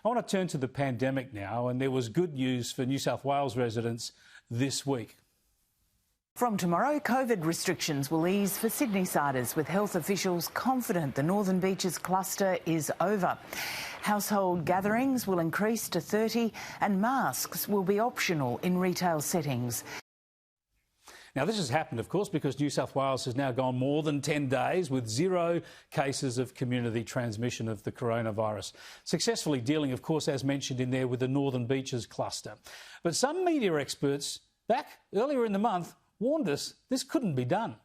I want to turn to the pandemic now, and there was good news for New South Wales residents this week. From tomorrow, COVID restrictions will ease for Sydney-siders, with health officials confident the Northern Beaches cluster is over. Household gatherings will increase to 30 and masks will be optional in retail settings. Now, this has happened, of course, because New South Wales has now gone more than 10 days with 0 cases of community transmission of the coronavirus. Successfully dealing, of course, as mentioned in there, with the Northern Beaches cluster. But some media experts back earlier in the month warned us this couldn't be done.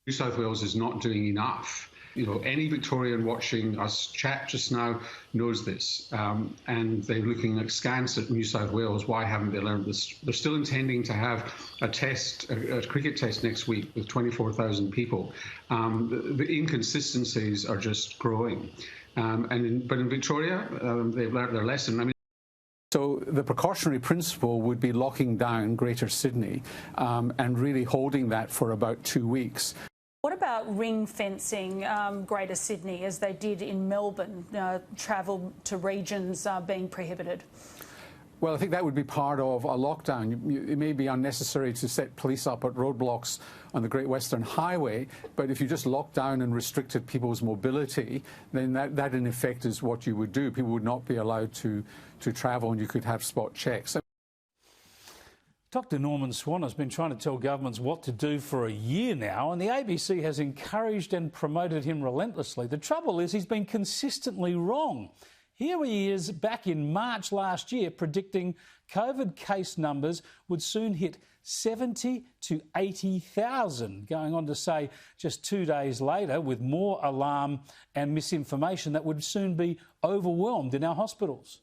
New South Wales is not doing enough. You know, any Victorian watching us chat just now knows this, and they're looking askance at New South Wales. Why haven't they learned this? They're still intending to have a test, a cricket test next week with 24,000 people. The inconsistencies are just growing. But in Victoria, they've learned their lesson. I mean, so the precautionary principle would be locking down Greater Sydney and really holding that for about 2 weeks. What about ring fencing Greater Sydney, as they did in Melbourne, travel to regions being prohibited? Well, I think that would be part of a lockdown. It may be unnecessary to set police up at roadblocks on the Great Western Highway, but if you just locked down and restricted people's mobility, then that in effect is what you would do. People would not be allowed to travel, and you could have spot checks. Dr Norman Swan has been trying to tell governments what to do for a year now, and the ABC has encouraged and promoted him relentlessly. The trouble is he's been consistently wrong. Here he is back in March last year predicting COVID case numbers would soon hit 70 to 80,000, going on to say just 2 days later, with more alarm and misinformation, that would soon be overwhelmed in our hospitals.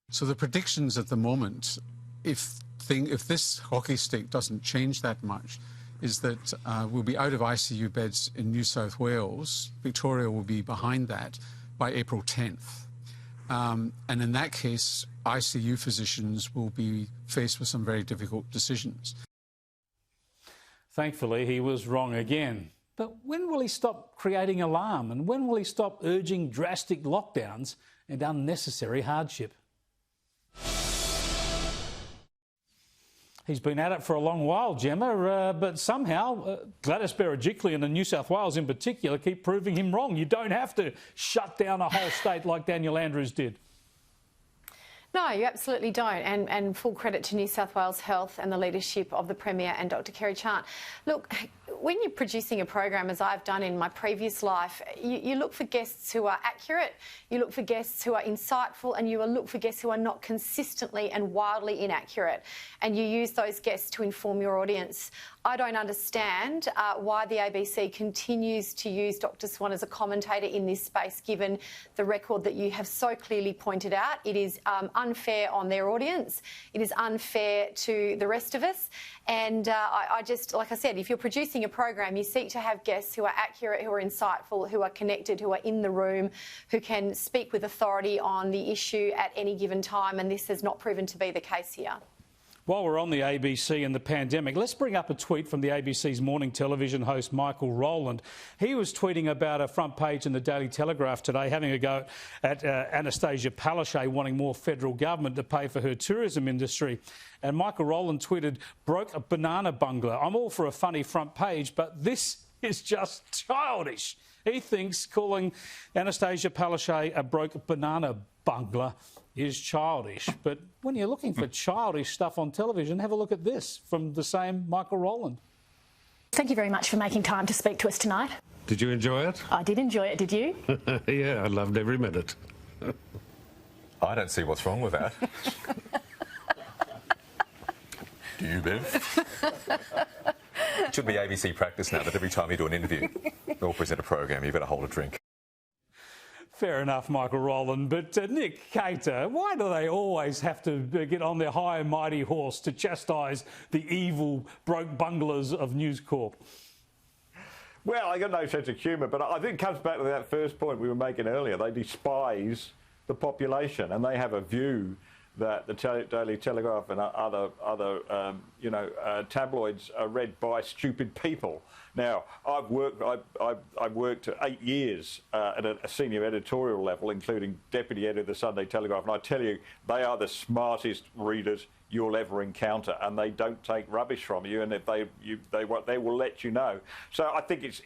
So the predictions at the moment, if this hockey stick doesn't change that much, is that we'll be out of ICU beds in New South Wales. Victoria will be behind that by April 10th. And in that case, ICU physicians will be faced with some very difficult decisions. Thankfully, he was wrong again. But when will he stop creating alarm, and when will he stop urging drastic lockdowns and unnecessary hardship? He's been at it for a long while, Gemma, but somehow Gladys Berejiklian and New South Wales in particular keep proving him wrong. You don't have to shut down a whole state like Daniel Andrews did. No, you absolutely don't, and full credit to New South Wales Health and the leadership of the Premier and Dr Kerry Chant. Look, when you're producing a program, as I've done in my previous life, you look for guests who are accurate, you look for guests who are insightful, and you look for guests who are not consistently and wildly inaccurate, and you use those guests to inform your audience. I don't understand why the ABC continues to use Dr Swan as a commentator in this space, given the record that you have so clearly pointed out. It is unfair on their audience. It is unfair to the rest of us. And I just, like I said, if you're producing a program, you seek to have guests who are accurate, who are insightful, who are connected, who are in the room, who can speak with authority on the issue at any given time. And this has not proven to be the case here. While we're on the ABC and the pandemic, let's bring up a tweet from the ABC's morning television host Michael Rowland. He was tweeting about a front page in the Daily Telegraph today, having a go at Anastasia Palaszczuk wanting more federal government to pay for her tourism industry. And Michael Rowland tweeted, "Broke a banana bungler. I'm all for a funny front page, but this is just childish." He thinks calling Anastasia Palaszczuk a broke banana bungler is childish. But when you're looking for childish stuff on television, have a look at this from the same Michael Rowland. Thank you very much for making time to speak to us tonight. Did you enjoy it? I did enjoy it, did you? Yeah, I loved every minute. I don't see what's wrong with that. Do you, Bev? It should be ABC practice now that every time you do an interview or present a program, you better hold a drink. Fair enough, Michael Rowland, but Nick Cater, why do they always have to get on their high and mighty horse to chastise the evil broke bunglers of News Corp? Well, I got no sense of humour, but I think it comes back to that first point we were making earlier. They despise the population, and they have a view that the Daily Telegraph and other tabloids are read by stupid people. Now, I've worked 8 years at a senior editorial level, including deputy editor of the Sunday Telegraph, and I tell you, they are the smartest readers you'll ever encounter, and they don't take rubbish from you, and if they will let you know. So I think it's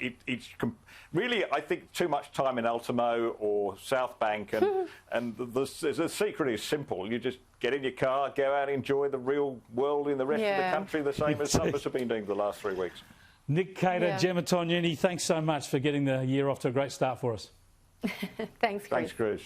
really, I think, too much time in Ultimo or South Bank, and the secret is simple. You just get in your car, go out, enjoy the real world in the rest of the country, the same as some of us have been doing for the last 3 weeks. Nick Cater, Gemma Tognini, thanks so much for getting the year off to a great start for us. Thanks, Chris. Thanks, Chris.